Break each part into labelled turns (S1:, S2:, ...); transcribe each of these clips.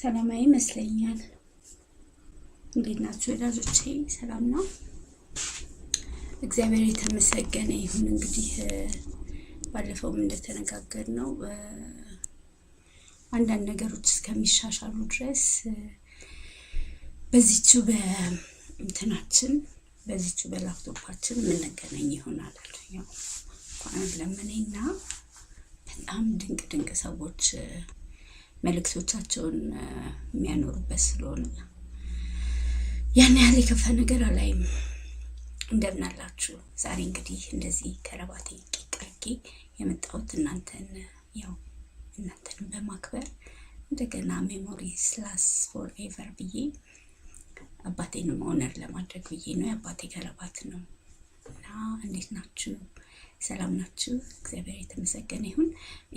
S1: ሰላማዊ ይመስለኛል። እንዴት ናችሁ ወዳጆቼ? ሰላም ነው? እግዚአብሔር የተመሰገነ ይሁን። እንግዲህ ባለፈውም እንደተነጋገርነው አንዳንድ ነገሮች እስከሚሻሻሉ ድረስ በዚህችው በእንትናችን በዚህችው በላፕቶፓችን የምንገናኝ ይሆናል። ያው እንኳን ለምኔና በጣም ድንቅ ሰዎች መልእክቶቻቸውን የሚያኖሩበት ስለሆነ ያን ያህል የከፋ ነገር አላይም። እንደምን አላችሁ? ዛሬ እንግዲህ እንደዚህ ከረባቴ ቂቅርጌ የመጣሁት እናንተን በማክበር እንደገና ሜሞሪ ስላስ ፎር ኤቨር ብዬ አባቴንም ኦነር ለማድረግ ብዬ ነው። የአባቴ ከረባት ነው እና እንዴት ናችሁ? ሰላም ናችሁ? እግዚአብሔር የተመሰገነ ይሁን።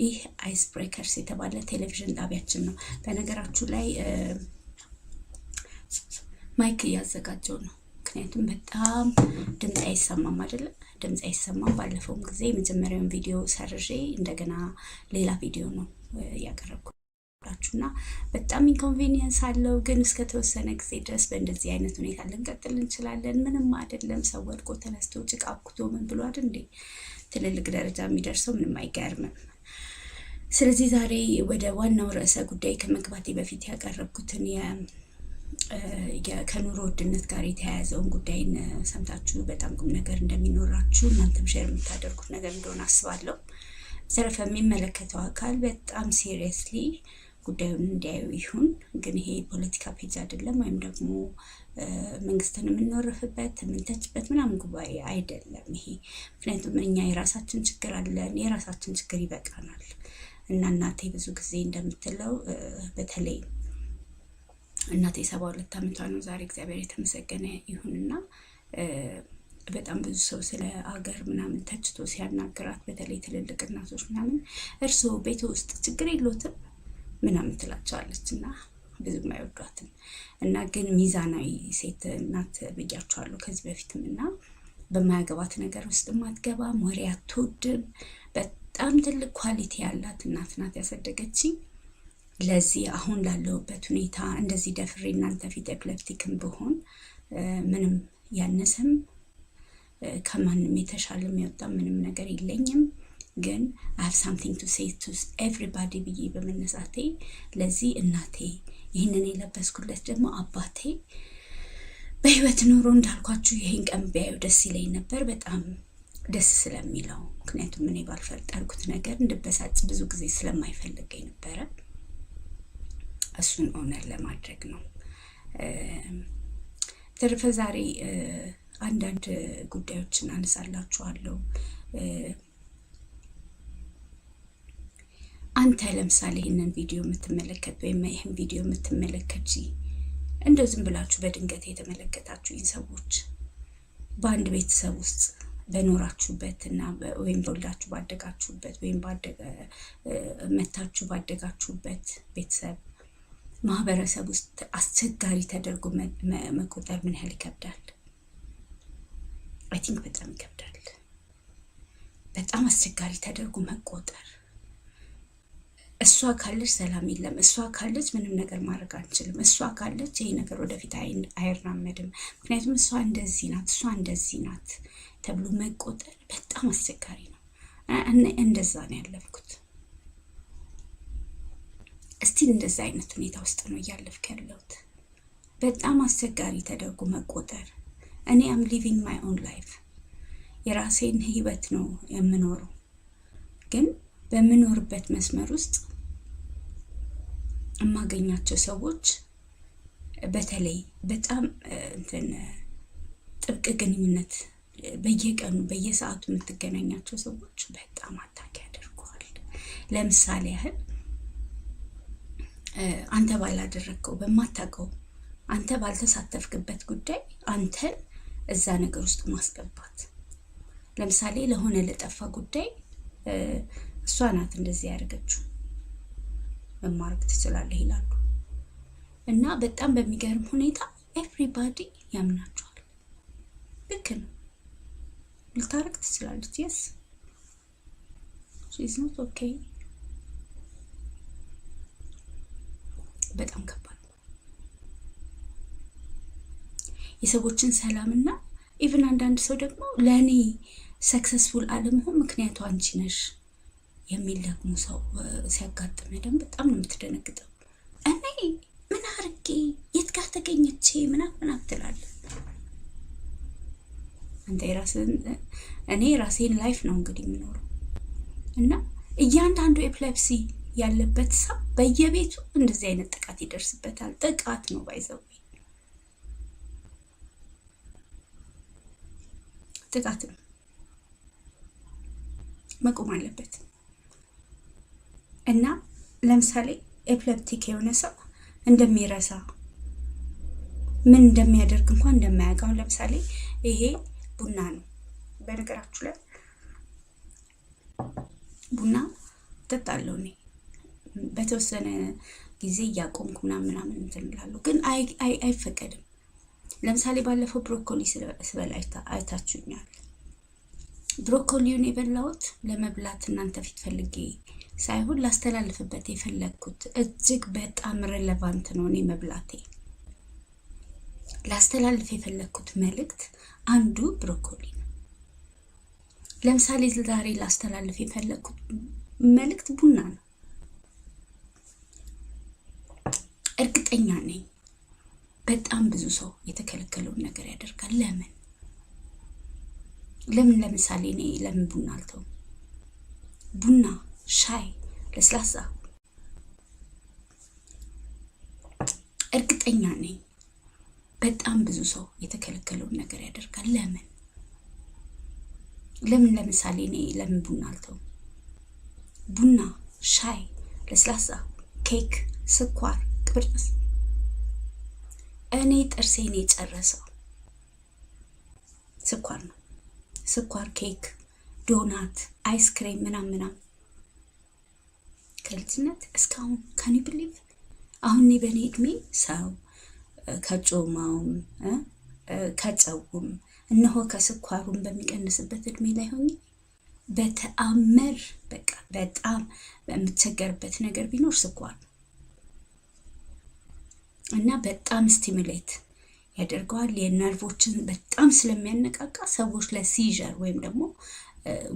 S1: ይህ አይስ ብሬከርስ የተባለ ቴሌቪዥን ጣቢያችን ነው። በነገራችሁ ላይ ማይክ እያዘጋጀው ነው። ምክንያቱም በጣም ድምፅ አይሰማም አይደለ? ድምፅ አይሰማም። ባለፈውም ጊዜ የመጀመሪያውን ቪዲዮ ሰርዤ እንደገና ሌላ ቪዲዮ ነው ያቀረብኩላችሁና በጣም ኢንኮንቬኒየንስ አለው። ግን እስከተወሰነ ጊዜ ድረስ በእንደዚህ አይነት ሁኔታ ልንቀጥል እንችላለን። ምንም አይደለም። ሰው ወድቆ ተነስቶ ጭቃ አብኩቶ ምን ብሎ አይደል እንዴ ትልልቅ ደረጃ የሚደርሰው? ምንም አይገርምም። ስለዚህ ዛሬ ወደ ዋናው ርዕሰ ጉዳይ ከመግባቴ በፊት ያቀረብኩትን ከኑሮ ውድነት ጋር የተያያዘውን ጉዳይን ሰምታችሁ በጣም ቁም ነገር እንደሚኖራችሁ እናንተም ሼር የምታደርጉት ነገር እንደሆነ አስባለሁ። በተረፈ የሚመለከተው አካል በጣም ሲሪየስሊ ጉዳዩን እንዲያዩ ይሁን። ግን ይሄ ፖለቲካ ፔጅ አይደለም፣ ወይም ደግሞ መንግስትን የምንወርፍበት የምንተችበት ምናምን ጉባኤ አይደለም ይሄ። ምክንያቱም እኛ የራሳችን ችግር አለን፣ የራሳችን ችግር ይበቃናል። እና እናቴ ብዙ ጊዜ እንደምትለው በተለይ እናቴ 72 ዓመቷ ነው ዛሬ፣ እግዚአብሔር የተመሰገነ ይሁንና በጣም ብዙ ሰው ስለ አገር ምናምን ተችቶ ሲያናግራት፣ በተለይ ትልልቅ እናቶች ምናምን እርስዎ ቤት ውስጥ ችግር የለዎትም ምናምን ትላቸዋለች እና ብዙም አይወዷትም። እና ግን ሚዛናዊ ሴት እናት ብያቸዋለሁ ከዚህ በፊትም። እና በማያገባት ነገር ውስጥ አትገባም፣ ወሬ አትወድም። በጣም ትልቅ ኳሊቲ ያላት እናት ናት ያሳደገችኝ። ለዚህ አሁን ላለሁበት ሁኔታ እንደዚህ ደፍሬ እናንተ ፊት ኤፕለፕቲክም ብሆን ምንም ያነሰም ከማንም የተሻለ የሚወጣ ምንም ነገር የለኝም። ግን I have something to say to everybody ብዬ በመነሳቴ ለዚህ እናቴ ይህንን የለበስኩለት ደግሞ አባቴ በህይወት ኖሮ እንዳልኳችሁ ይህን ቀን ቢያዩ ደስ ይለኝ ነበር፣ በጣም ደስ ስለሚለው። ምክንያቱም እኔ ባልፈጠርኩት ነገር እንድበሳጭ ብዙ ጊዜ ስለማይፈልገኝ ነበረ። እሱን ኦነር ለማድረግ ነው። ተረፈ ዛሬ አንዳንድ ጉዳዮችን አነሳላችኋለሁ። አንተ ለምሳሌ ይህንን ቪዲዮ የምትመለከት ወይም ይህን ቪዲዮ የምትመለከች እንደው ዝም ብላችሁ በድንገት የተመለከታችሁኝ ሰዎች በአንድ ቤተሰብ ውስጥ በኖራችሁበት እና ወይም ተወልዳችሁ ባደጋችሁበት ወይም መታችሁ ባደጋችሁበት ቤተሰብ ማህበረሰብ ውስጥ አስቸጋሪ ተደርጎ መቆጠር ምን ያህል ይከብዳል? አይ ቲንክ በጣም ይከብዳል። በጣም አስቸጋሪ ተደርጎ መቆጠር። እሷ ካለች ሰላም የለም፣ እሷ ካለች ምንም ነገር ማድረግ አንችልም፣ እሷ ካለች ይሄ ነገር ወደፊት አይራመድም፣ ምክንያቱም እሷ እንደዚህ ናት፣ እሷ እንደዚህ ናት ተብሎ መቆጠር በጣም አስቸጋሪ ነው። እንደዛ ነው ያለፍኩት። እስቲ እንደዛ አይነት ሁኔታ ውስጥ ነው እያለፍኩ ያለሁት። በጣም አስቸጋሪ ተደርጎ መቆጠር። እኔ አም ሊቪንግ ማይ ኦን ላይፍ፣ የራሴን ህይወት ነው የምኖረው። ግን በምኖርበት መስመር ውስጥ የማገኛቸው ሰዎች በተለይ በጣም ጥብቅ ግንኙነት በየቀኑ በየሰዓቱ የምትገናኛቸው ሰዎች በጣም አታኪ ያደርገዋል። ለምሳሌ ያህል አንተ ባላደረግከው በማታውቀው አንተ ባልተሳተፍክበት ጉዳይ አንተን እዛ ነገር ውስጥ ማስገባት። ለምሳሌ ለሆነ ለጠፋ ጉዳይ እሷ ናት እንደዚህ ያደረገችው መማረክ ትችላለህ ይላሉ። እና በጣም በሚገርም ሁኔታ ኤቭሪባዲ ያምናቸዋል። ልክ ነው፣ ልታረግ ትችላለች። yes she is not okay በጣም ከባድ ነው። የሰዎችን ሰላምና ኢቭን አንዳንድ ሰው ደግሞ ለእኔ ሰክሰስፉል አለመሆን ምክንያቱ አንቺ ነሽ የሚል ደግሞ ሰው ሲያጋጥም ደግሞ በጣም ነው የምትደነግጠው። እኔ ምን አርጌ የት ጋር ተገኘቼ ምናምን ትላለህ አንተ የራስን። እኔ ራሴን ላይፍ ነው እንግዲህ የምኖረው እና እያንዳንዱ ኤፕለፕሲ ያለበት ሰው በየቤቱ እንደዚህ አይነት ጥቃት ይደርስበታል። ጥቃት ነው ባይዘው ጥቃት ነው፣ መቆም አለበት። እና ለምሳሌ ኤፕለፕቲክ የሆነ ሰው እንደሚረሳ ምን እንደሚያደርግ እንኳን እንደማያውቀው። ለምሳሌ ይሄ ቡና ነው። በነገራችሁ ላይ ቡና እጠጣለሁ እኔ በተወሰነ ጊዜ እያቆምኩ ምናምን እንትን እላለሁ፣ ግን አይፈቀድም። ለምሳሌ ባለፈው ብሮኮሊ ስበላ አይታችሁኛል። ብሮኮሊውን የበላሁት ለመብላት እናንተ ፊት ፈልጌ ሳይሆን ላስተላልፍበት የፈለግኩት እጅግ በጣም ሬሌቫንት ነው። እኔ መብላቴ ላስተላልፍ የፈለግኩት መልእክት አንዱ ብሮኮሊ ነው። ለምሳሌ ዛሬ ላስተላልፍ የፈለግኩት መልእክት ቡና ነው። እርግጠኛ ነኝ በጣም ብዙ ሰው የተከለከለውን ነገር ያደርጋል። ለምን ለምሳሌ እኔ ለምን ቡና አልተውም? ቡና፣ ሻይ፣ ለስላሳ እርግጠኛ ነኝ በጣም ብዙ ሰው የተከለከለውን ነገር ያደርጋል። ለምን ለምሳሌ እኔ ለምን ቡና አልተውም? ቡና፣ ሻይ፣ ለስላሳ፣ ኬክ፣ ስኳር፣ ቅብርጥስ እኔ ጥርሴን የጨረሰው ስኳር ነው። ስኳር፣ ኬክ፣ ዶናት፣ አይስክሬም ምናምን ከልጅነት እስካሁን ካን ዩ ቢሊቭ። አሁን እኔ በእኔ እድሜ ሰው ከጮማውም ከጨውም እነሆ ከስኳሩም በሚቀንስበት እድሜ ላይ ሆኜ በተአምር በቃ በጣም የምትቸገርበት ነገር ቢኖር ስኳር ነው። እና በጣም ስቲሙሌት ያደርገዋል። የነርቮችን በጣም ስለሚያነቃቃ ሰዎች ለሲዥር ወይም ደግሞ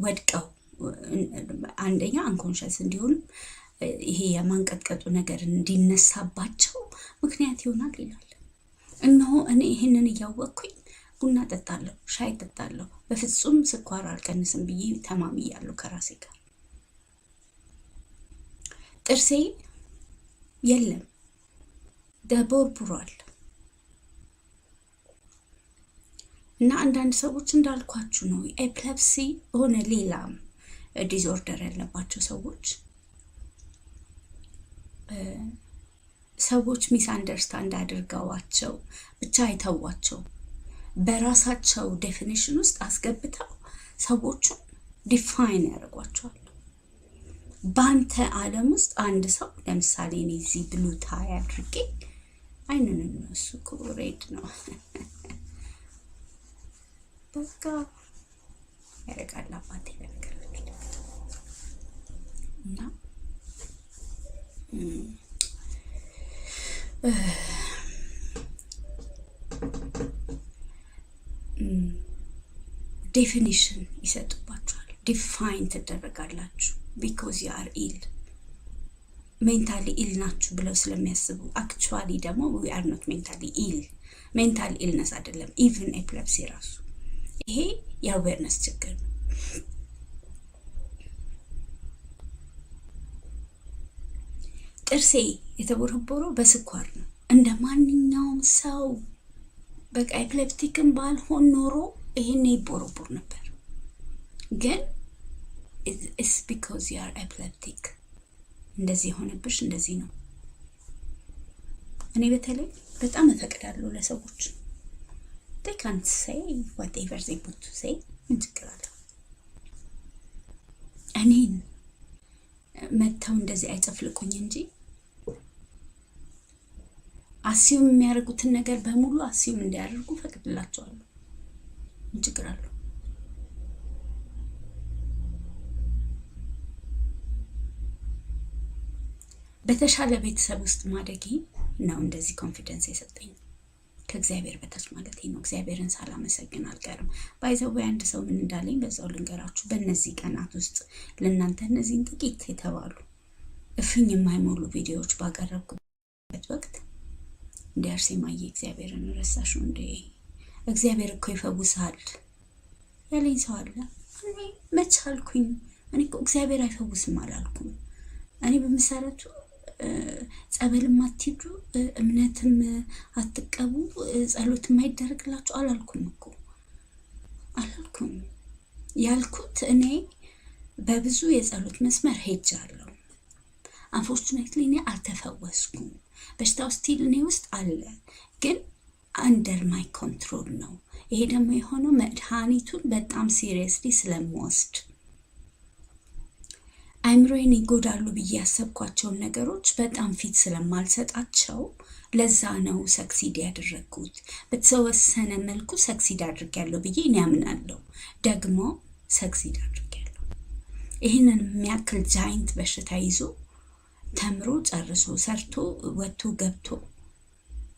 S1: ወድቀው አንደኛ አንኮንሸስ እንዲሆኑ ይሄ የማንቀጥቀጡ ነገር እንዲነሳባቸው ምክንያት ይሆናል ይላል። እነሆ እኔ ይህንን እያወቅኩኝ ቡና ጠጣለሁ፣ ሻይ ጠጣለሁ፣ በፍጹም ስኳር አልቀንስም ብዬ ተማምያለሁ ከራሴ ጋር። ጥርሴ የለም ደቦርቡሯል። እና አንዳንድ ሰዎች እንዳልኳችሁ ነው ኤፕለፕሲ ሆነ ሌላም ዲስኦርደር ያለባቸው ሰዎች ሚስ አንደርስታንድ አድርገዋቸው ብቻ አይተዋቸው በራሳቸው ዴፊኒሽን ውስጥ አስገብተው ሰዎቹን ዲፋይን ያደርጓቸዋል። በአንተ ዓለም ውስጥ አንድ ሰው ለምሳሌ እኔ እዚህ ብሉ ታይ አድርጌ አይንን እሱ ሬድ ነው በቃ ያረጋል አባቴ ነገር እና ዴፊኒሽን ይሰጡባችኋል። ዲፋይን ትደረጋላችሁ ቢኮዝ ዩ አር ኢል ሜንታሊ ኢል ናችሁ ብለው ስለሚያስቡ። አክቹዋሊ ደግሞ ዊ አር ኖት ሜንታሊ ኢል። ሜንታል ኢልነስ አይደለም ኢቭን ኤፕለፕሲ ራሱ ይሄ የአዌርነስ ችግር ነው። ጥርሴ የተቦረቦረው በስኳር ነው። እንደ ማንኛውም ሰው በቃ ኤፕሌፕቲክን ባልሆን ኖሮ ይሄን ይቦረቦር ነበር። ግን it's because you are epileptic እንደዚህ የሆነብሽ እንደዚህ ነው። እኔ በተለይ በጣም እፈቅዳለሁ ለሰዎች they can't say whatever they want to say ምን ችግር አለው? እኔን መተው እንደዚህ አይጨፍልቁኝ እንጂ አሲዩም የሚያደርጉትን ነገር በሙሉ አሲዩም እንዲያደርጉ ፈቅድላቸዋለሁ። ምን ችግር አለው? በተሻለ ቤተሰብ ውስጥ ማደጌ ነው እንደዚህ ኮንፊደንስ የሰጠኝ ከእግዚአብሔር በታች ማለት ነው። እግዚአብሔርን ሳላመሰግን አልቀርም። ባይዘው አንድ ሰው ምን እንዳለኝ በዛው ልንገራችሁ። በእነዚህ ቀናት ውስጥ ለእናንተ እነዚህን ጥቂት የተባሉ እፍኝ የማይሞሉ ቪዲዮዎች ባቀረብኩበት ወቅት እንደ አርሴማዬ እግዚአብሔርን ረሳሽ እንዴ? እግዚአብሔር እኮ ይፈውሳል ያለኝ ሰው አለ። እኔ መች አልኩኝ? እኔ እኮ እግዚአብሔር አይፈውስም አላልኩም። እኔ በመሰረቱ ጸበልም አትሂዱ፣ እምነትም አትቀቡ፣ ጸሎትም አይደረግላችሁ አላልኩም እኮ አላልኩም። ያልኩት እኔ በብዙ የጸሎት መስመር ሄጃለሁ። አንፎርቹኔትሊ እኔ አልተፈወስኩም። በሽታው ስቲል እኔ ውስጥ አለ፣ ግን አንደር ማይ ኮንትሮል ነው። ይሄ ደግሞ የሆነው መድኃኒቱን በጣም ሲሪየስሊ ስለምወስድ አይምሮዬን ይጎዳሉ ብዬ ያሰብኳቸውን ነገሮች በጣም ፊት ስለማልሰጣቸው ለዛ ነው ሰክሲድ ያደረግኩት። በተወሰነ መልኩ ሰክሲድ አድርጌያለሁ ብዬ እኔ አምናለሁ። ደግሞ ሰክሲድ አድርጌያለሁ። ይህንን የሚያክል ጃይንት በሽታ ይዞ ተምሮ ጨርሶ ሰርቶ ወጥቶ ገብቶ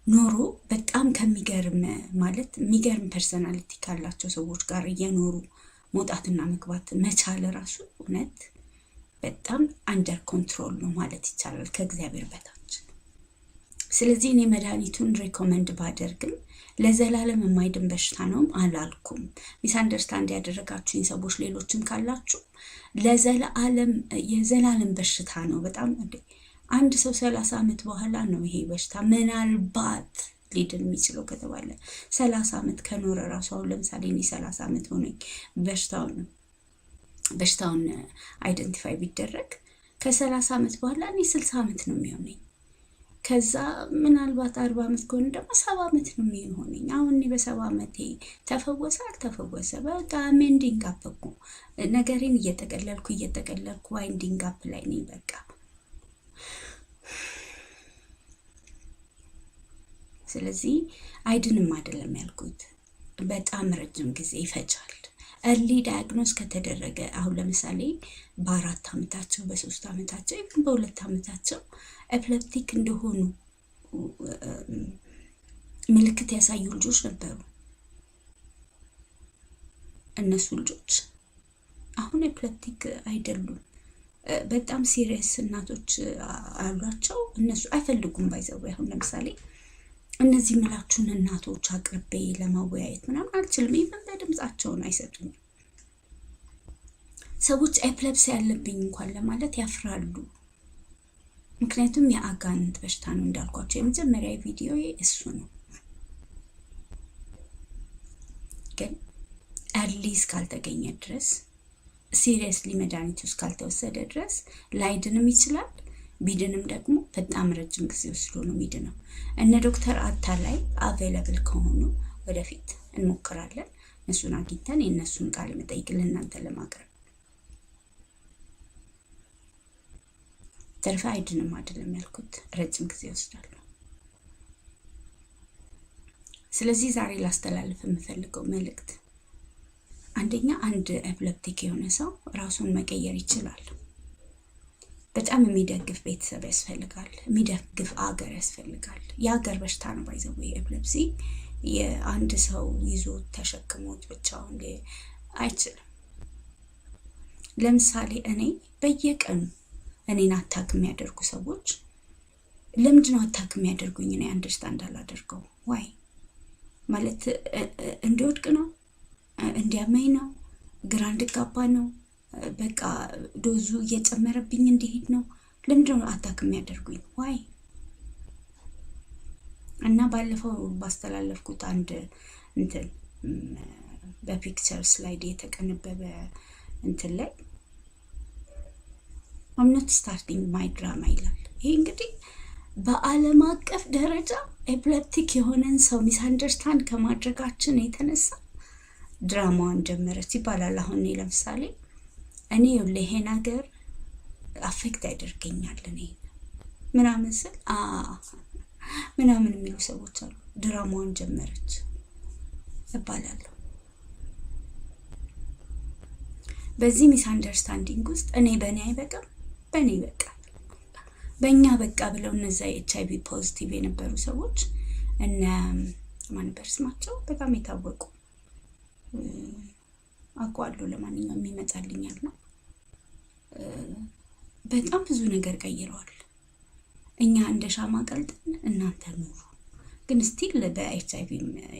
S1: ኖሮ በጣም ከሚገርም ማለት የሚገርም ፐርሰናሊቲ ካላቸው ሰዎች ጋር እየኖሩ መውጣትና መግባት መቻል ራሱ እውነት በጣም አንደር ኮንትሮል ነው ማለት ይቻላል ከእግዚአብሔር በታች። ስለዚህ እኔ መድኃኒቱን ሪኮመንድ ባደርግም ለዘላለም የማይድን በሽታ ነው አላልኩም። ሚስ አንደርስታንድ ያደረጋችሁኝ ሰዎች ሌሎችም ካላችሁ ለዘላለም የዘላለም በሽታ ነው። በጣም አንድ ሰው 30 ዓመት በኋላ ነው ይሄ በሽታ ምናልባት ሊድን የሚችለው ከተባለ 30 ዓመት ከኖረ ራሱ። አሁን ለምሳሌ እኔ 30 ዓመት ሆነኝ በሽታውን አይደንቲፋይ ቢደረግ ከ30 ዓመት በኋላ እኔ 60 ዓመት ነው የሚሆነኝ። ከዛ ምናልባት 40 ዓመት ከሆነ ደግሞ 70 ዓመት ነው የሚሆነኝ። አሁን እኔ በ70 ዓመቴ ተፈወሰ አልተፈወሰ በቃ ኤንዲንግ አፕ እኮ ነገሬን እየጠቀለልኩ ዋይንዲንግ አፕ ላይ ነኝ በቃ። ስለዚህ አይድንም አይደለም ያልኩት፣ በጣም ረጅም ጊዜ ይፈጃል። እርሊ ዳያግኖስ ከተደረገ አሁን ለምሳሌ በ4 ዓመታቸው በ3 ዓመታቸው ይህን በ2 ዓመታቸው ኤፕለፕቲክ እንደሆኑ ምልክት ያሳዩ ልጆች ነበሩ። እነሱ ልጆች አሁን ኤፕለፕቲክ አይደሉም። በጣም ሲሪየስ እናቶች አሏቸው። እነሱ አይፈልጉም ባይዘው። አሁን ለምሳሌ እነዚህ ምላችሁን እናቶች አቅርቤ ለማወያየት ምናምን አልችልም። ይህን በድምጻቸውን አይሰጡኝም። ሰዎች ኤፕለፕሲ ያለብኝ እንኳን ለማለት ያፍራሉ። ምክንያቱም የአጋንንት በሽታ ነው እንዳልኳቸው። የመጀመሪያ ቪዲዮ እሱ ነው። ግን እርሊ እስካልተገኘ ድረስ ሲሪየስሊ መድኃኒቱ እስካልተወሰደ ድረስ ላይድንም ይችላል። ቢድንም ደግሞ በጣም ረጅም ጊዜ ወስዶ ነው የሚድነው። እነ ዶክተር አታላይ አቬለብል ከሆኑ ወደፊት እንሞክራለን። እነሱን አግኝተን የእነሱን ቃለ መጠይቅ ለእናንተ ለማቅረብ። ተርፋ አይድንም አይደለም ያልኩት፣ ረጅም ጊዜ ይወስዳል። ስለዚህ ዛሬ ላስተላልፍ የምፈልገው መልእክት አንደኛ፣ አንድ ኤፕለፕቲክ የሆነ ሰው ራሱን መቀየር ይችላል። በጣም የሚደግፍ ቤተሰብ ያስፈልጋል። የሚደግፍ አገር ያስፈልጋል። የአገር በሽታ ነው ባይዘው ኤፕለፕሲ። የአንድ ሰው ይዞ ተሸክሞት ብቻውን አይችልም። ለምሳሌ እኔ በየቀኑ እኔን አታክ የሚያደርጉ ሰዎች ለምንድን ነው አታክ የሚያደርጉኝ? እኔ አንደርስታንድ አላደርገው። ዋይ ማለት እንዲወድቅ ነው፣ እንዲያመኝ ነው፣ ግራ እንድጋባ ነው፣ በቃ ዶዙ እየጨመረብኝ እንዲሄድ ነው። ለምንድን ነው አታክ የሚያደርጉኝ? ዋይ እና ባለፈው ባስተላለፍኩት አንድ እንትን በፒክቸር ስላይድ የተቀነበበ እንትን ላይ I'm not starting my drama ይላል። ይሄ እንግዲህ በዓለም አቀፍ ደረጃ ኤፕለፕቲክ የሆነን ሰው ሚስ አንደርስታንድ ከማድረጋችን የተነሳ ድራማዋን ጀመረች ይባላል። አሁን እኔ ለምሳሌ እኔ ይሄ ነገር አፌክት ያደርገኛል እኔ ምናምን ስል ምናምን የሚሉ ሰዎች አሉ። ድራማዋን ጀመረች እባላለሁ። በዚህ ሚስ አንደርስታንዲንግ ውስጥ እኔ በእኔ አይበቃም፣ በእኔ ይበቃል። በእኛ በቃ ብለው እነዛ HIV ፖዚቲቭ የነበሩ ሰዎች እነ ማን ነበር ስማቸው? በጣም የታወቁ አውቀዋለሁ። ለማንኛውም ይመጣልኛል ነው። በጣም ብዙ ነገር ቀይረዋል። እኛ እንደ ሻማ ቀልጠን እናንተ ኑሩ። ግን ስቲል በኤችአይቪ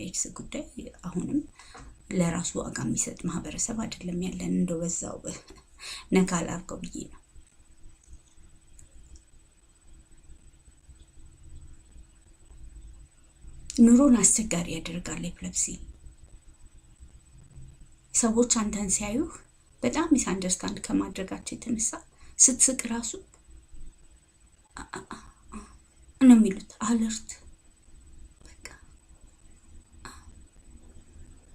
S1: ኤድስ ጉዳይ አሁንም ለራሱ ዋጋ የሚሰጥ ማህበረሰብ አይደለም ያለን። እንደው በዛው ነካል አድርገው ብዬ ነው። ኑሮን አስቸጋሪ ያደርጋል ኤፕለፕሲ። ሰዎች አንተን ሲያዩህ በጣም ሚስ አንደርስታንድ ከማድረጋቸው የተነሳ ስትስቅ ራሱ ነው የሚሉት አለርት። በቃ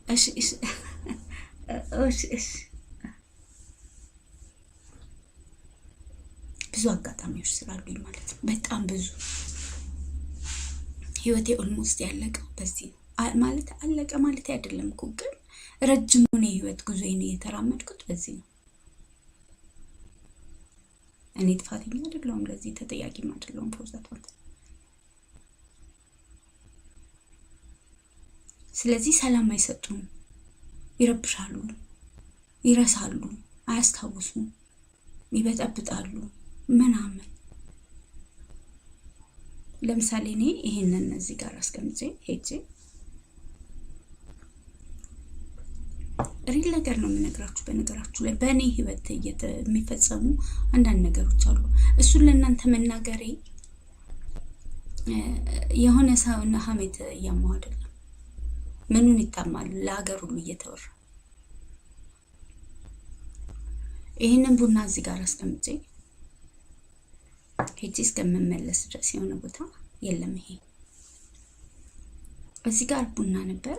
S1: እሺ እሺ እሺ። ብዙ አጋጣሚዎች ስላሉኝ ማለት ነው። በጣም ብዙ ህይወቴ ኦልሞስት ያለቀው በዚህ ነው። ማለት አለቀ ማለት አይደለም እኮ ግን ረጅሙን የህይወት ጉዞዬን የተራመድኩት በዚህ ነው። እኔ ጥፋተኛ አይደለሁም፣ ለዚህ ተጠያቂም አይደለሁም። ፎርዛት ስለዚህ ሰላም አይሰጡም፣ ይረብሻሉ፣ ይረሳሉ፣ አያስታውሱም፣ ይበጠብጣሉ ምናምን። ለምሳሌ እኔ ይሄንን እዚህ ጋር አስቀምጬ ሄጄ ሪል ነገር ነው የምነግራችሁ። በነገራችሁ ላይ በእኔ ህይወት የሚፈጸሙ አንዳንድ ነገሮች አሉ። እሱን ለእናንተ መናገሬ የሆነ ሰውና ሀሜት እያማው አይደለም። ምኑን ይታማል ለሀገር ሁሉ እየተወራ። ይህንን ቡና እዚህ ጋር አስቀምጬ ሄጄ እስከምመለስ ድረስ የሆነ ቦታ የለም። ይሄ እዚህ ጋር ቡና ነበር።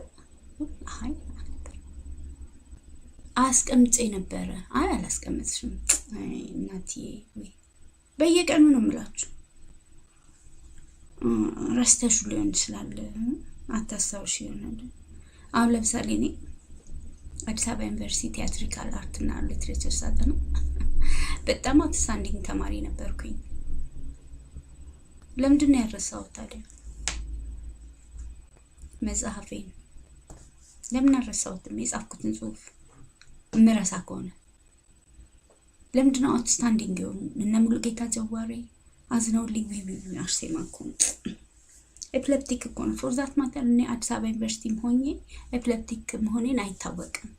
S1: አይ አስቀምጬ ነበረ። አይ አላስቀምጥሽም እናትዬ፣ ወይ በየቀኑ ነው የምላችሁ። ረስተሹ ሊሆን ይችላል፣ አታስታውሽ ይሆናል። አሁን ለምሳሌ እኔ አዲስ አበባ ዩኒቨርሲቲ ቲያትሪካል አርት እና ሊትሬቸር ሳጠና በጣም አውትስታንዲንግ ተማሪ ነበርኩኝ። ለምንድን ነው ያረሳሁት ታዲያ? መጽሐፌን ለምን አረሳሁትም? የጻፍኩትን ጽሁፍ ምረሳ ከሆነ ለምንድን ነው አውትስታንዲንግ የሆኑ እነ ሙሉጌታ ጀዋሬ አዝነውልኝ ቢቢ አርሴማ እኮ ኤፕለፕቲክ እኮ ነው። ፎር ዛት ማተር እኔ አዲስ አበባ ዩኒቨርሲቲም ሆኜ ኤፕለፕቲክ መሆኔን አይታወቅም።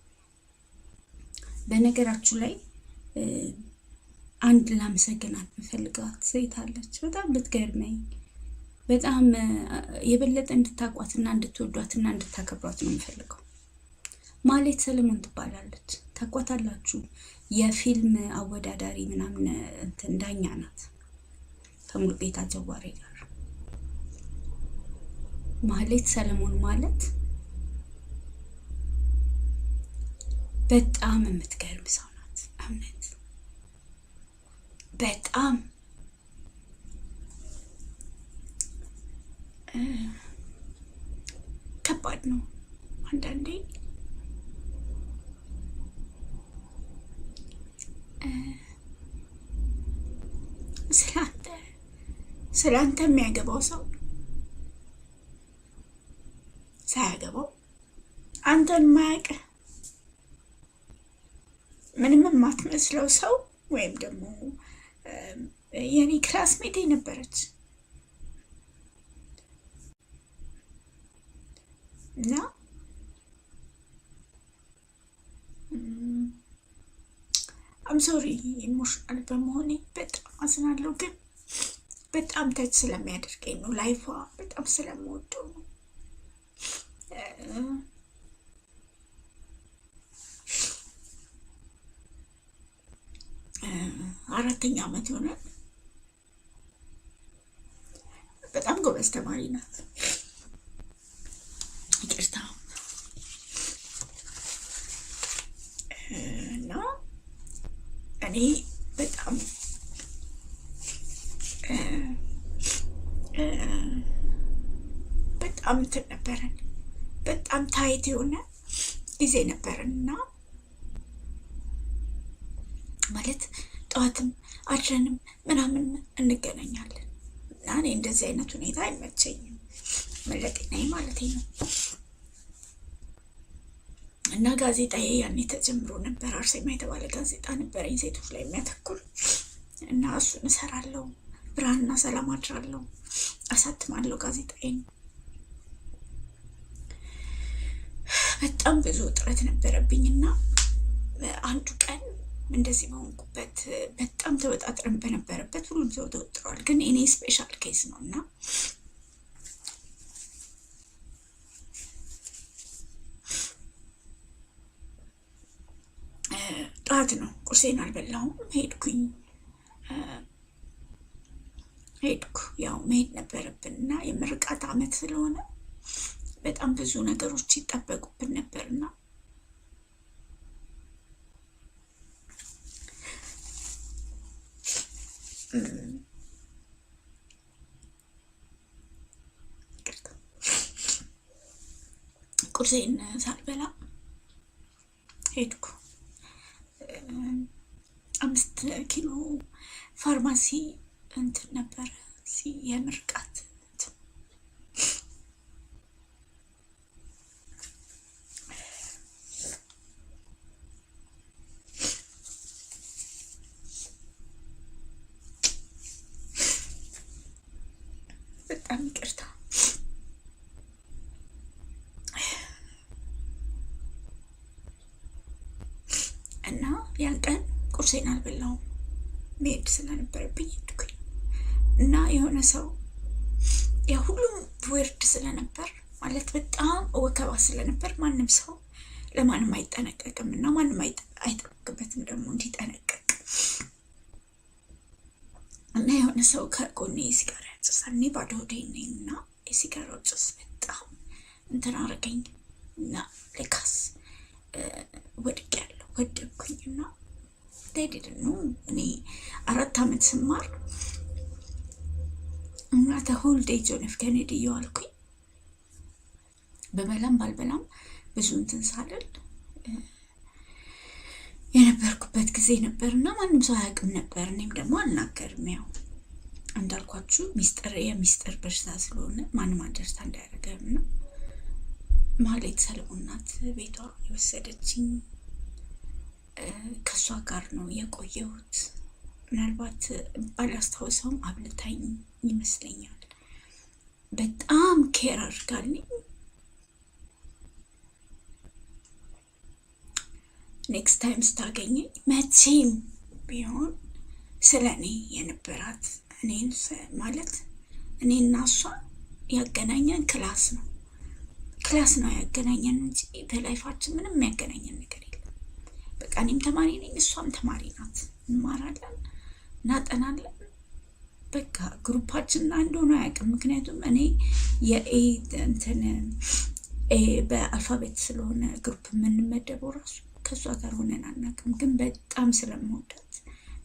S1: በነገራችሁ ላይ አንድ ላመሰግናት የምፈልጋት ሴት አለች። በጣም ልትገርመኝ፣ በጣም የበለጠ እንድታቋትና እንድትወዷትና እንድታከብሯት ነው የምፈልገው። ማህሌት ሰለሞን ትባላለች። ታቋታላችሁ። የፊልም አወዳዳሪ ምናምን እንትን ዳኛ ናት ከሙሉጌታ ጀዋሬ ጋር። ማህሌት ሰለሞን ማለት በጣም የምትገርም ሰው ናት። እውነት በጣም ከባድ ነው አንዳንዴ ስላንተ የሚያገባው ሰው ሳያገባው አንተን ማያውቅ ምንም የማትመስለው ሰው ወይም ደግሞ የኔ ክላስሜት ነበረች እና አም ሶሪ ኢሞሽናል በመሆኔ በጣም አዝናለሁ። ግን በጣም ተች ስለሚያደርገኝ ነው። ላይፏ በጣም ስለምወደው ነው። አራተኛ ዓመት ሆነ። በጣም ጎበዝ ተማሪ ናት። ይቅርታ እና እኔ በጣም እንትን ነበረን። በጣም ታይት የሆነ ጊዜ ነበረን እና ማለት ጠዋትም አድረንም ምናምን እንገናኛለን። እና እኔ እንደዚህ አይነት ሁኔታ አይመቸኝም፣ መለጤናዬ ማለት ነው። እና ጋዜጣዬ ያኔ ተጀምሮ ነበር። አርሴማ የተባለ ጋዜጣ ነበረኝ ሴቶች ላይ የሚያተኩር እና እሱን እሰራለሁ። ብርሃንና ሰላም አድራለሁ፣ አሳትማለሁ ጋዜጣዬን። በጣም ብዙ ውጥረት ነበረብኝና አንዱ ቀን እንደዚህ በሆንኩበት በጣም ተወጣጥረን በነበረበት ሁሉም ሰው ተወጥሯል፣ ግን እኔ ስፔሻል ኬስ ነው እና ጠዋት ነው፣ ቁርሴን አልበላሁም። ሄድኩ ያው መሄድ ነበረብን እና የምርቃት አመት ስለሆነ በጣም ብዙ ነገሮች ይጠበቁብን ነበርና ቁርሴን ሳልበላ ሄድኩ። 5 ኪሎ ፋርማሲ እንትን ነበር የምርቃት በጣም ይቅርታ እና ያን ቀን ቁርሴን አልበላሁም። መሄድ ስለነበረብኝ ሄድኩኝ እና የሆነ ሰው ያ ሁሉም ወርድ ስለነበር ማለት በጣም ወከባ ስለነበር ማንም ሰው ለማንም አይጠነቀቅም እና ማንም አይጠብቅበትም ደግሞ እንዲጠነቀቅ እና የሆነ ሰው ከጎኔ ሲጋራ ያጨሳል። እኔ ባዶ ሆዴን ነኝ እና የሲጋራው ጭስ በጣም እንትን አደረገኝ እና ለካስ ወደቅኩኝ እና ዳይድን ነው እኔ 4 አመት ስማር እና ተሆል ዴይ ጆን ኤፍ ኬኔዲ እየዋልኩኝ በበላም ባልበላም ብዙ እንትን ሳልል የነበርኩበት ጊዜ ነበርና ማንም ሰው አያውቅም ነበር። እኔም ደግሞ አልናገርም። ያው እንዳልኳችሁ የሚስጥር በሽታ ስለሆነ ማንም አንደርስታንድ አያደርገም ነው። ማህሌት ሰለሞን ናት ቤቷ የወሰደችኝ። ከሷ ጋር ነው የቆየሁት። ምናልባት ባላስታውሰውም አብልታኝ ይመስለኛል። በጣም ኬር አድርጋልኝ። ኔክስት ታይም ስታገኘኝ መቼም ቢሆን ስለ እኔ የነበራት እኔን ማለት እኔና እሷ ያገናኘን ክላስ ነው ያገናኘን እንጂ በላይፋችን ምንም ያገናኘን ነገር የለም። በቃ እኔም ተማሪ ነኝ፣ እሷም ተማሪ ናት። እንማራለን፣ እናጠናለን። በቃ ግሩፓችን አንድ ሆኖ አያውቅም። ምክንያቱም እኔ በአልፋቤት ስለሆነ ግሩፕ የምንመደበው ራሱ ከሷ ጋር ሆነን አናውቅም። ግን በጣም ስለምወዳት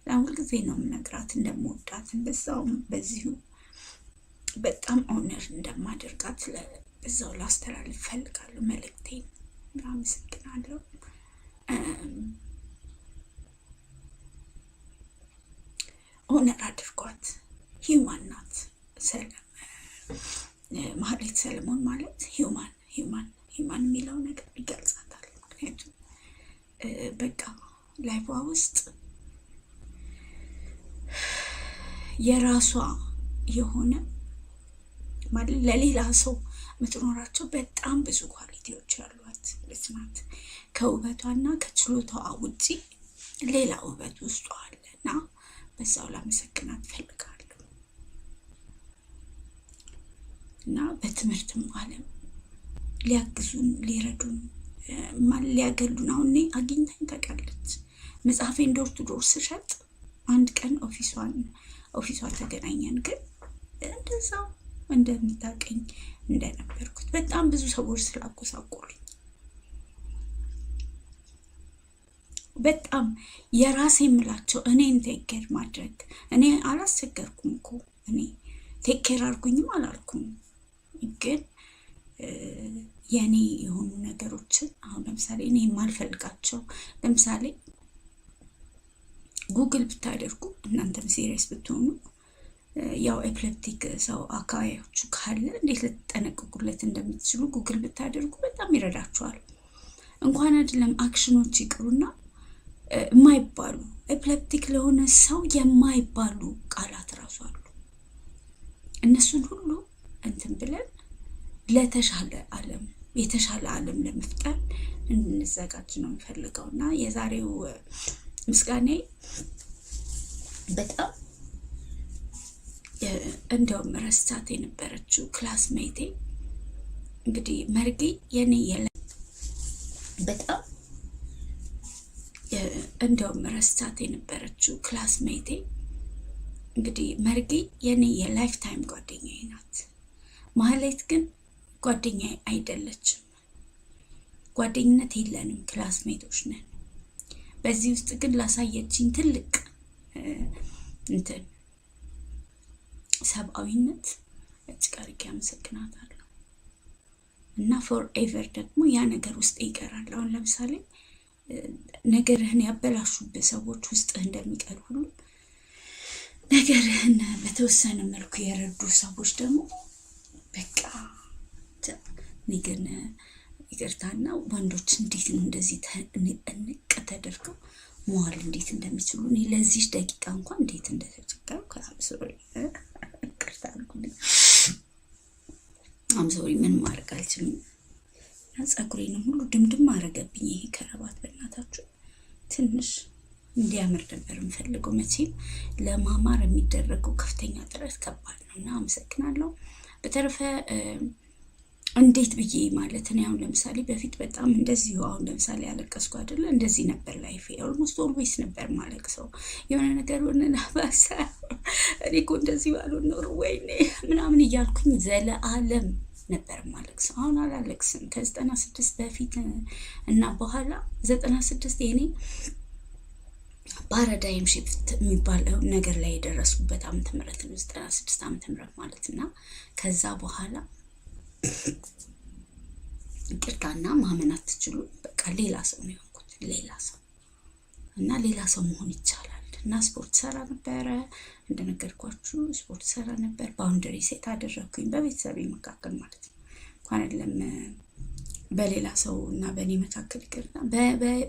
S1: ለሁል ጊዜ ነው የምነግራት እንደምወዳት፣ በዛውም በዚሁ በጣም ኦነር እንደማደርጋት በዛው ላስተላልፍ ፈልጋለሁ መልእክቴን። አመሰግናለሁ። ኦነር አድርጓት። ሂውማን ናት። ማህሌት ሰለሞን ማለት ሂውማን የሚለው ነገር ይገልጻታል። ምክንያቱም በቃ ላይፏ ውስጥ የራሷ የሆነ ማለት ለሌላ ሰው የምትኖራቸው በጣም ብዙ ኳሊቲዎች ያሏት ልጅ ናት። ከውበቷና ከችሎታዋ ውጪ ሌላ ውበት ውስጧ አለ እና በዛው ላመሰግናት ፈልጋለሁ። እና በትምህርትም ዓለም ሊያግዙን ሊረዱን ሊያገሉን አሁን እኔ አግኝታኝ ታውቃለች። መጽሐፌን ዶር ቱ ዶር ስሸጥ አንድ ቀን ኦፊሷ ተገናኘን። ግን እንደዛው እንደምታውቀኝ እንደነበርኩት በጣም ብዙ ሰዎች ስላጎሳቆሉኝ በጣም የራሴ የምላቸው እኔን ቴኬር ማድረግ እኔ አላስቸገርኩም እኮ እኔ ቴኬር አድርጉኝም አላልኩም። ግን የኔ የሆኑ ነገሮችን አሁን ለምሳሌ እኔ የማልፈልጋቸው ለምሳሌ ጉግል ብታደርጉ እናንተም ሲሪየስ ብትሆኑ ያው ኤፕሌፕቲክ ሰው አካባቢያችሁ ካለ እንዴት ልትጠነቀቁለት እንደምትችሉ ጉግል ብታደርጉ በጣም ይረዳችኋል። እንኳን አይደለም አክሽኖች ይቅሩና የማይባሉ ኤፕሌፕቲክ ለሆነ ሰው የማይባሉ ቃላት ራሱ አሉ። እነሱን ሁሉ እንትን ብለን ለተሻለ ዓለም የተሻለ ዓለም ለመፍጠር እንድንዘጋጅ ነው የምፈልገው እና የዛሬው ምስጋኔ በጣም እንደውም ረስቻት የነበረችው ክላስሜቴ እንግዲህ መርጌ የኔ በጣም እንደውም ረስቻት የነበረችው ክላስሜቴ እንግዲህ መርጌ የኔ የላይፍ ታይም ጓደኛዬ ናት። ማህሌት ግን ጓደኛዬ አይደለችም። ጓደኝነት የለንም፣ ክላስሜቶች ነን። በዚህ ውስጥ ግን ላሳየችኝ ትልቅ እንትን ሰብአዊነት እጅግ አድርጌ አመሰግናታለሁ እና ፎር ኤቨር ደግሞ ያ ነገር ውስጥ ይቀራል። አሁን ለምሳሌ ነገርህን ያበላሹብህ ሰዎች ውስጥህ እንደሚቀር ሁሉ ነገርህን በተወሰነ መልኩ የረዱ ሰዎች ደግሞ በቃ እኔ ግን ይቅርታና ወንዶች እንዴት ነው እንደዚህ እንቅ ተደርገው መዋል እንዴት እንደሚችሉ እኔ ለዚህ ደቂቃ እንኳን እንዴት እንደተቸገርኩ አምሶሪ ምን ማድረግ አልችልም። ፀጉሬንም ሁሉ ድምድም አረገብኝ ይሄ ከረባት። በእናታችሁ ትንሽ እንዲያምር ነበር የምፈልገው። መቼም ለማማር የሚደረገው ከፍተኛ ጥረት ከባድ ነው እና አመሰግናለሁ። በተረፈ እንዴት ብዬ ማለት እኔ አሁን ለምሳሌ በፊት በጣም እንደዚህ አሁን ለምሳሌ ያለቀስኩ አይደለ እንደዚህ ነበር ላይፌ። ኦልሞስት ኦልዌይስ ነበር ማለት ሰው የሆነ ነገር ሆነና ባሳ እኔ እኮ እንደዚህ ባልሆን ኖሮ ወይኔ ምናምን እያልኩኝ ዘለዓለም ነበር ማለት ሰው። አሁን አላለቅስም። ከ96 በፊት እና በኋላ 96 የኔ ፓራዳይም ሽፍት የሚባለው ነገር ላይ የደረስኩበት ዓመተ ምህረት ነው 96 ዓመተ ምህረት ማለት እና ከዛ በኋላ ይቅርታና ማመን አትችሉ። በቃ ሌላ ሰው ነው የሆንኩት፣ ሌላ ሰው እና ሌላ ሰው መሆን ይቻላል። እና ስፖርት ሰራ ነበረ፣ እንደነገርኳችሁ ስፖርት ሰራ ነበር። ባውንደሪ ሴት አደረኩኝ በቤተሰቤ መካከል ማለት ነው። እንኳን አይደለም በሌላ ሰው እና በእኔ መካከል ይቅርና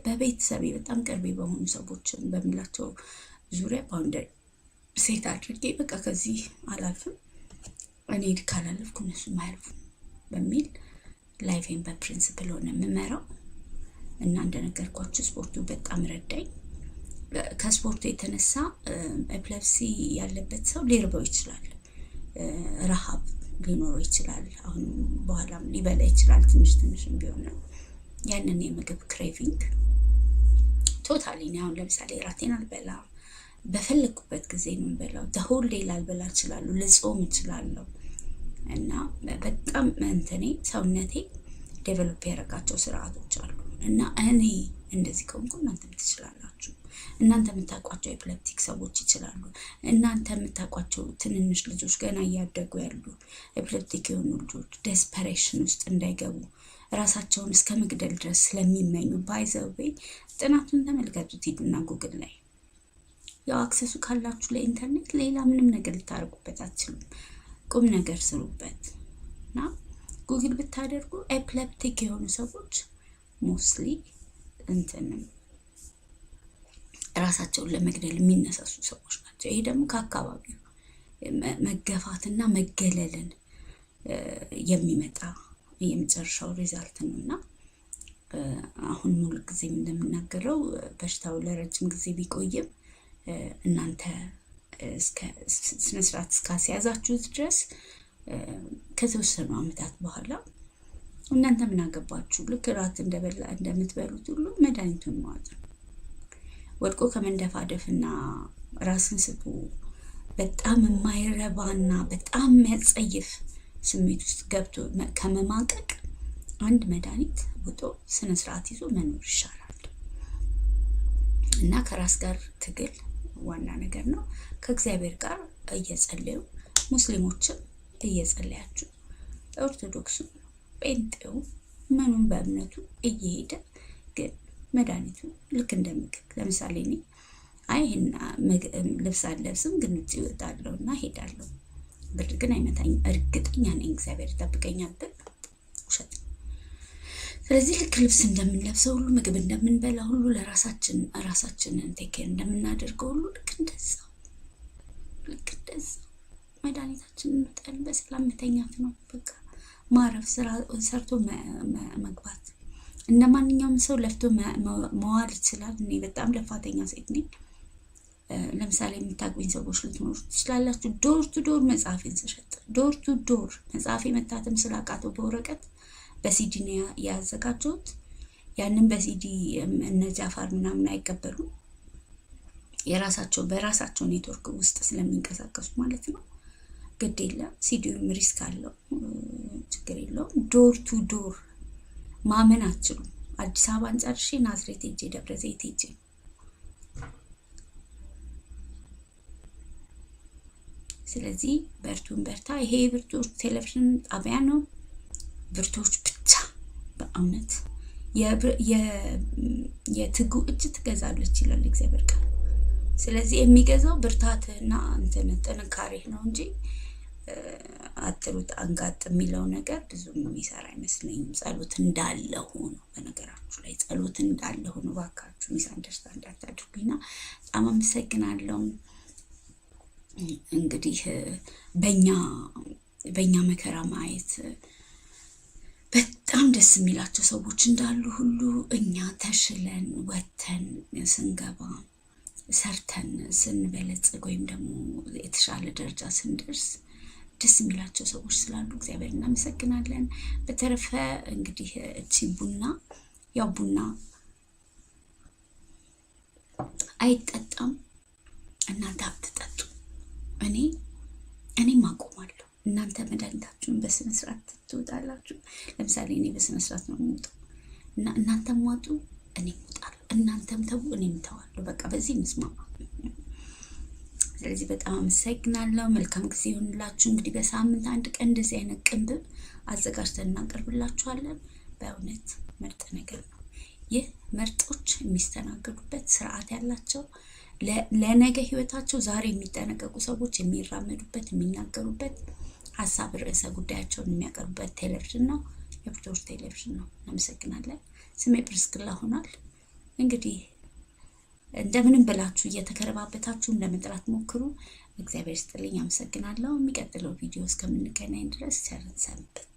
S1: በቤተሰቤ በጣም ቅርቤ በሆኑ ሰዎች በምላቸው ዙሪያ ባውንደሪ ሴት አድርጌ በቃ ከዚህ አላልፍም፣ እኔ ካላለፍኩ እነሱም አያልፉም በሚል ላይፌን በፕሪንሲፕል ሆነ የምመራው እና እንደነገርኳችሁ ስፖርቱ በጣም ረዳኝ። ከስፖርቱ የተነሳ ኤፕሌፕሲ ያለበት ሰው ሊርበው ይችላል፣ ረሃብ ሊኖረው ይችላል፣ አሁን በኋላም ሊበላ ይችላል ትንሽም ቢሆን ነው። ያንን የምግብ ክሬቪንግ ቶታሊ አሁን ለምሳሌ ራቴን አልበላም፣ በፈለኩበት ጊዜ ነው የምበላው። ዘሆል ዴይ ላልበላ እችላለሁ፣ ልጾም እችላለሁ እና በጣም እንትኔ ሰውነቴ ዴቨሎፕ ያደረጋቸው ስርዓቶች አሉ እና እኔ እንደዚህ ከሆንኩ እናንተም ትችላላችሁ። እናንተ የምታውቋቸው ኤፕሌፕቲክ ሰዎች ይችላሉ። እናንተ የምታውቋቸው ትንንሽ ልጆች ገና እያደጉ ያሉ ኤፕሌፕቲክ የሆኑ ልጆች ዴስፐሬሽን ውስጥ እንዳይገቡ ራሳቸውን እስከ መግደል ድረስ ስለሚመኙ ባይዘዌ ጥናቱን ተመልከቱት፣ ሂዱና ጉግል ላይ ያው አክሰሱ ካላችሁ ለኢንተርኔት ሌላ ምንም ነገር ልታደርጉበት አትችሉም። ቁም ነገር ስሩበት እና ጉግል ብታደርጉ ኤፕሌፕቲክ የሆኑ ሰዎች ሞስትሊ እንትንም ራሳቸውን ለመግደል የሚነሳሱ ሰዎች ናቸው። ይሄ ደግሞ ከአካባቢው መገፋትና መገለልን የሚመጣ የመጨረሻው ሪዛልት ነው እና አሁን ሙሉ ጊዜም እንደምናገረው በሽታው ለረጅም ጊዜ ቢቆይም እናንተ ስነስርዓት እስካስያዛችሁት ድረስ ከተወሰኑ ዓመታት በኋላ እናንተ ምን አገባችሁ? ልክ ራት እንደምትበሉት ሁሉ መድኃኒቱን መዋጥ ነው። ወድቆ ከመንደፋደፍና ራስን ስቶ በጣም የማይረባና በጣም የሚያጸይፍ ስሜት ውስጥ ገብቶ ከመማቀቅ አንድ መድኃኒት ውጦ ስነስርዓት ይዞ መኖር ይሻላል እና ከራስ ጋር ትግል ዋና ነገር ነው። ከእግዚአብሔር ጋር እየጸለዩ ሙስሊሞችም እየጸለያችሁ ኦርቶዶክሱ ጴንጤው ምኑም በእምነቱ እየሄደ ግን መድኃኒቱ ልክ እንደምግብ ለምሳሌ እኔ ይሄን ልብስ አለብስም ግን ውጭ እወጣለሁና ሄዳለሁ። ብር ግን አይመታኝም። እርግጠኛ ነኝ እግዚአብሔር ይጠብቀኛል ብል ውሸት። ስለዚህ ልክ ልብስ እንደምንለብሰው ሁሉ ምግብ እንደምንበላ ሁሉ ራሳችንን ቴኬር እንደምናደርገው ሁሉ ልክ እንደዛ መድኃኒታችንን መጠን በሰላም መተኛት ነው። በቃ ማረፍ፣ ስራ ሰርቶ መግባት። እንደ ማንኛውም ሰው ለፍቶ መዋል ይችላል። እኔ በጣም ለፋተኛ ሴት ነኝ። ለምሳሌ የምታውቁኝ ሰዎች ልትኖሩ ትችላላችሁ። ዶር ቱ ዶር መጽሐፌን ስሸጥ፣ ዶር ቱ ዶር መጽሐፌ መታተም ስላቃተው በወረቀት በሲዲ ነው ያዘጋጀሁት። ያንን በሲዲ እነ ጃፋር ምናምን አይቀበሉም። በራሳቸው ኔትወርክ ውስጥ ስለሚንቀሳቀሱ ማለት ነው። ግድ የለም ሲዲውም ሪስክ አለው፣ ችግር የለውም። ዶር ቱ ዶር ማመን አትችሉም። አዲስ አበባን ጨርሼ ናዝሬት ሄጄ ደብረ ዘይት ሄጄ ስለዚህ በርታ። ይሄ ብርቶች ቴሌቪዥን ጣቢያ ነው። ብርቶች ብቻ በእውነት የትጉ እጅ ትገዛለች ይላል እግዚአብሔር ቃል። ስለዚህ የሚገዛው ብርታትና ጥንካሬ ነው እንጂ አትሩጥ አንጋጥ የሚለው ነገር ብዙም የሚሰራ አይመስለኝም። ጸሎት እንዳለ ሆኖ በነገራችሁ ላይ ጸሎት እንዳለ ሆኖ ባካችሁ ሚስ አንደርስታንድ አታድርጉኝና በጣም አመሰግናለሁ። እንግዲህ በእኛ መከራ ማየት በጣም ደስ የሚላቸው ሰዎች እንዳሉ ሁሉ እኛ ተሽለን ወተን ስንገባ ሰርተን ስንበለጽግ ወይም ደግሞ የተሻለ ደረጃ ስንደርስ ደስ የሚላቸው ሰዎች ስላሉ እግዚአብሔር እናመሰግናለን። በተረፈ እንግዲህ እቺ ቡና አይጠጣም፣ እናንተ አትጠጡ። እኔም አቆማለሁ። እናንተ መድኃኒታችሁን በስነ ስርዓት ትወጣላችሁ። ለምሳሌ እኔ በስነ ስርዓት ነው የምወጣው እና እናንተም ዋጡ፣ እኔም እወጣለሁ። እናንተም ተው፣ እኔም ተዋለሁ። በቃ በዚህ እንስማማ። ስለዚህ በጣም አመሰግናለሁ። መልካም ጊዜ ይሁንላችሁ። እንግዲህ በሳምንት አንድ ቀን እንደዚህ አይነት ቅንብብ አዘጋጅተን እናቀርብላችኋለን። በእውነት ምርጥ ነገር ነው። ይህ ምርጦች የሚስተናገዱበት ስርዓት ያላቸው ለነገ ህይወታቸው ዛሬ የሚጠነቀቁ ሰዎች የሚራመዱበት የሚናገሩበት ሀሳብ ርዕሰ ጉዳያቸውን የሚያቀርቡበት ቴሌቪዥን ነው። የብርቶች ቴሌቪዥን ነው። እናመሰግናለን። ስሜ ፕሪስክላ ሆኗል። እንግዲህ እንደምንም ብላችሁ እየተከረባበታችሁ እንደመጥራት ሞክሩ። እግዚአብሔር ይስጥልኝ። አመሰግናለሁ። የሚቀጥለው ቪዲዮ እስከምንገናኝ ድረስ ቸር ሰንብቱ።